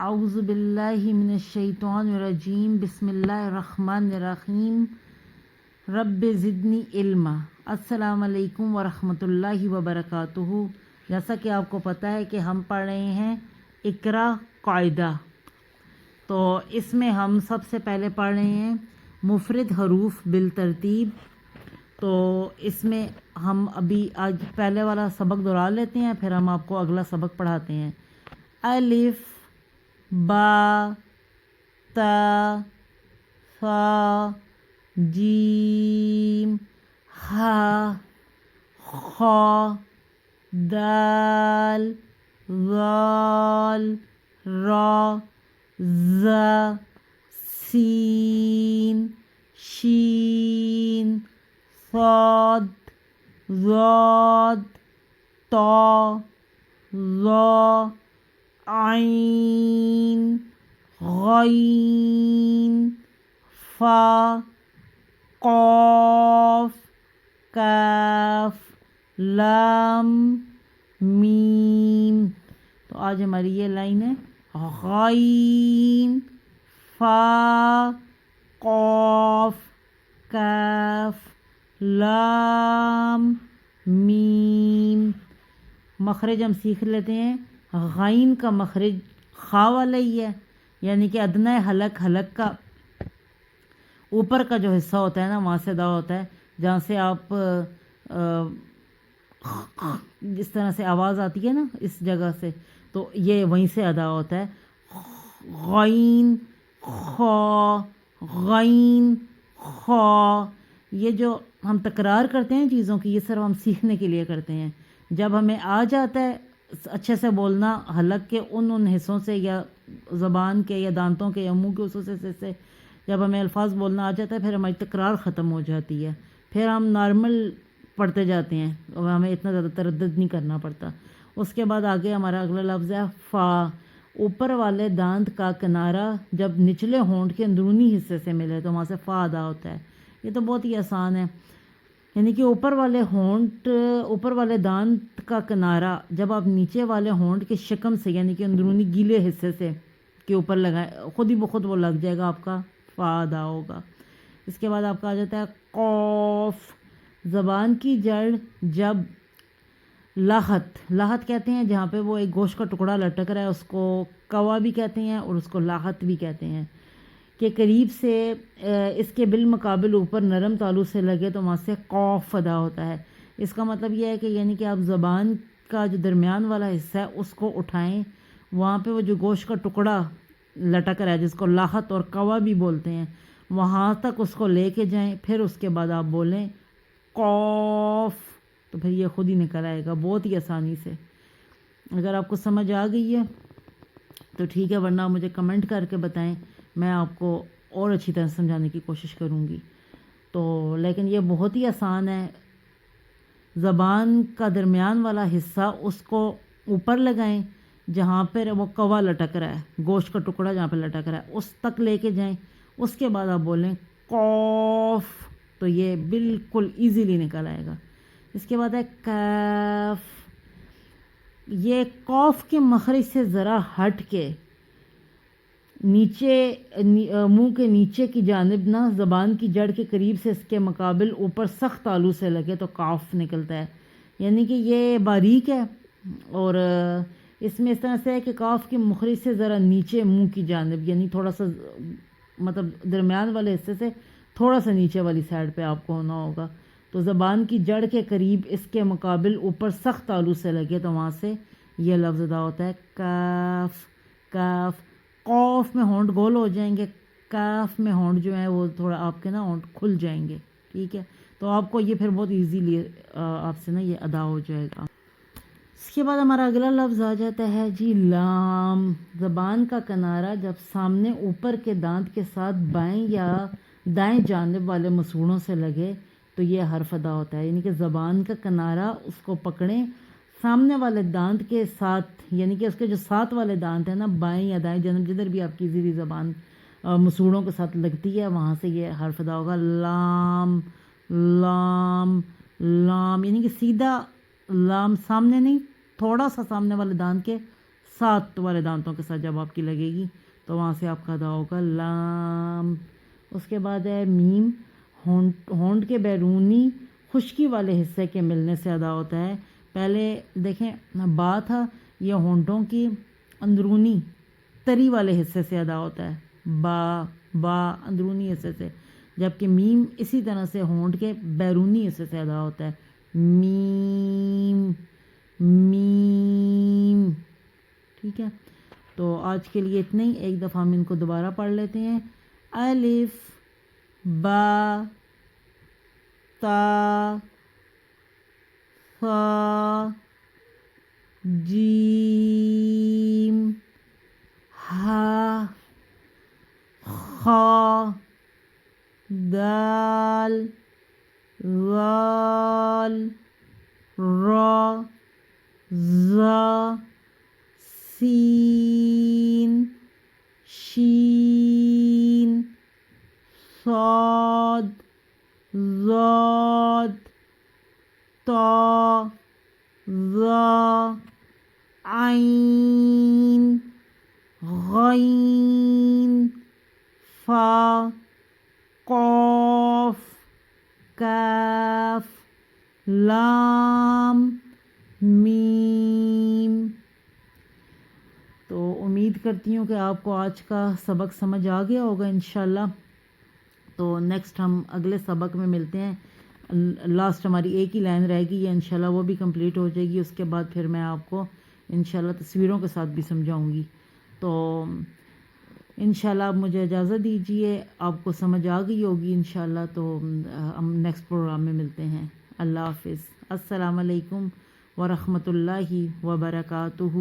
اعوذ باللہ من الشیطان الرجیم بسم اللہ الرحمن الرحیم رب زدنی علما۔ السلام علیکم ورحمۃ اللہ وبرکاتہ۔ جیسا کہ آپ کو پتہ ہے کہ ہم پڑھ رہے ہیں اقرا قاعدہ، تو اس میں ہم سب سے پہلے پڑھ رہے ہیں مفرد حروف بالترتیب۔ تو اس میں ہم ابھی آج پہلے والا سبق دہرا لیتے ہیں، پھر ہم آپ کو اگلا سبق پڑھاتے ہیں۔ الف، با، تا، ثا، جیم، ہا، خا، دال، ذال، را، زا، سین، شین، صاد، ضاد، طا، ظا، عین، غین، فا، قاف، کاف، لام، میم۔ تو آج ہماری یہ لائن ہے غین، فا، قاف، کاف، لام، میم۔ مخرج ہم سیکھ لیتے ہیں۔ غین کا مخرج خا والا ہی ہے، یعنی کہ ادنیٰ حلق کا اوپر کا جو حصہ ہوتا ہے نا، وہاں سے ادا ہوتا ہے، جہاں سے آپ جس طرح سے آواز آتی ہے نا اس جگہ سے، تو یہ وہیں سے ادا ہوتا ہے۔ غین، خا، غین، خا۔ یہ جو ہم تکرار کرتے ہیں چیزوں کی، یہ صرف ہم سیکھنے کے لیے کرتے ہیں۔ جب ہمیں آ جاتا ہے اچھے سے بولنا حلق کے ان حصوں سے، یا زبان کے یا دانتوں کے یا منہ کے اس حصے سے، جب ہمیں الفاظ بولنا آ جاتا ہے، پھر ہماری تکرار ختم ہو جاتی ہے، پھر ہم نارمل پڑھتے جاتے ہیں اور ہمیں اتنا زیادہ تردد نہیں کرنا پڑتا۔ اس کے بعد آگے ہمارا اگلا لفظ ہے فا۔ اوپر والے دانت کا کنارہ جب نچلے ہونٹ کے اندرونی حصے سے ملے تو وہاں سے فا ادا ہوتا ہے۔ یہ تو بہت ہی آسان ہے، یعنی کہ اوپر والے دانت کا کنارہ جب آپ نیچے والے ہونٹ کے شکم سے، یعنی کہ اندرونی گیلے حصے سے کے اوپر لگائیں، خود ہی بخود وہ لگ جائے گا، آپ کا فا ادا ہوگا۔ اس کے بعد آپ کا آ جاتا ہے قاف۔ زبان کی جڑ جب لاحت کہتے ہیں جہاں پہ وہ ایک گوشت کا ٹکڑا لٹک رہا ہے، اس کو کوا بھی کہتے ہیں اور اس کو لاحت بھی کہتے ہیں، کہ قریب سے اس کے بالمقابل اوپر نرم تالو سے لگے تو وہاں سے قاف ادا ہوتا ہے۔ اس کا مطلب یہ ہے کہ یعنی کہ آپ زبان کا جو درمیان والا حصہ ہے اس کو اٹھائیں، وہاں پہ وہ جو گوشت کا ٹکڑا لٹک رہا ہے جس کو لاحت اور کوا بھی بولتے ہیں، وہاں تک اس کو لے کے جائیں، پھر اس کے بعد آپ بولیں قاف، تو پھر یہ خود ہی نکل آئے گا بہت ہی آسانی سے۔ اگر آپ کو سمجھ آ گئی ہے تو ٹھیک ہے، ورنہ مجھے کمنٹ کر کے بتائیں، میں آپ کو اور اچھی طرح سمجھانے کی کوشش کروں گی۔ تو لیکن یہ بہت ہی آسان ہے۔ زبان کا درمیان والا حصہ اس کو اوپر لگائیں جہاں پر وہ کوا لٹک رہا ہے، گوشت کا ٹکڑا جہاں پہ لٹک رہا ہے اس تک لے کے جائیں، اس کے بعد آپ بولیں قاف، تو یہ بالکل ایزیلی نکل آئے گا۔ اس کے بعد ہے کاف۔ یہ قاف کے مخرج سے ذرا ہٹ کے نیچے منہ کے نیچے کی جانب نا، زبان کی جڑ کے قریب سے اس کے مقابل اوپر سخت تالو سے لگے تو کاف نکلتا ہے، یعنی کہ یہ باریک ہے، اور اس میں اس طرح سے ہے کہ کاف کے مخرج سے ذرا نیچے منہ کی جانب، یعنی تھوڑا سا مطلب درمیان والے حصے سے تھوڑا سا نیچے والی سائڈ پہ آپ کو ہونا ہوگا، تو زبان کی جڑ کے قریب اس کے مقابل اوپر سخت تالو سے لگے تو وہاں سے یہ لفظ ادا ہوتا ہے کاف، کاف۔ قاف میں ہونٹ گول ہو جائیں گے، کاف میں ہونٹ جو ہیں وہ تھوڑا آپ کے نا ہونٹ کھل جائیں گے، ٹھیک ہے، تو آپ کو یہ پھر بہت ایزیلی آپ سے نا یہ ادا ہو جائے گا۔ اس کے بعد ہمارا اگلا لفظ آ جاتا ہے جی لام۔ زبان کا کنارہ جب سامنے اوپر کے دانت کے ساتھ بائیں یا دائیں جانب والے مسوڑوں سے لگے تو یہ حرف ادا ہوتا ہے، یعنی کہ زبان کا کنارہ اس کو پکڑیں سامنے والے دانت کے ساتھ، یعنی کہ اس کے جو ساتھ والے دانت ہیں نا، بائیں یا دائیں جانب جدھر بھی آپ کی زیریں زبان مسوڑوں کے ساتھ لگتی ہے وہاں سے یہ حرف ادا ہوگا لام، لام، لام، یعنی کہ سیدھا لام، سامنے نہیں، تھوڑا سا سامنے والے دانت کے 7 والے دانتوں کے ساتھ جب آپ کی لگے گی تو وہاں سے آپ کا ادا ہوگا لام. اس کے بعد ہے میم. ہونٹ کے بیرونی خشکی والے حصے کے ملنے سے ادا ہوتا ہے. پہلے دیکھیں با تھا، یہ ہونٹوں کی اندرونی تری والے حصے سے ادا ہوتا ہے. با اندرونی حصے سے، جبکہ میم اسی طرح سے ہونٹ کے بیرونی حصے سے ادا ہوتا ہے. میم میم. ٹھیک ہے، تو آج کے لیے اتنا ہی. ایک دفعہ ہم ان کو دوبارہ پڑھ لیتے ہیں. الف با تا ثا جیم ہا خا دال ذال را زا سین شین صاد ضاد طا ظا عین غین فا قاف کاف لام میم. تو امید کرتی ہوں کہ آپ کو آج کا سبق سمجھ آ گیا ہوگا انشاءاللہ. تو نیکسٹ ہم اگلے سبق میں ملتے ہیں. لاسٹ ہماری ایک ہی لائن رہ گئی ہے انشاءاللہ، وہ بھی کمپلیٹ ہو جائے گی. اس کے بعد پھر میں آپ کو انشاءاللہ تصویروں کے ساتھ بھی سمجھاؤں گی. تو انشاءاللہ آپ مجھے اجازت دیجیے، آپ کو سمجھ آ گئی ہوگی انشاءاللہ. تو ہم نیکسٹ پروگرام میں ملتے ہیں. اللہ حافظ. السلام علیکم ورحمۃ اللہ وبرکاتہ.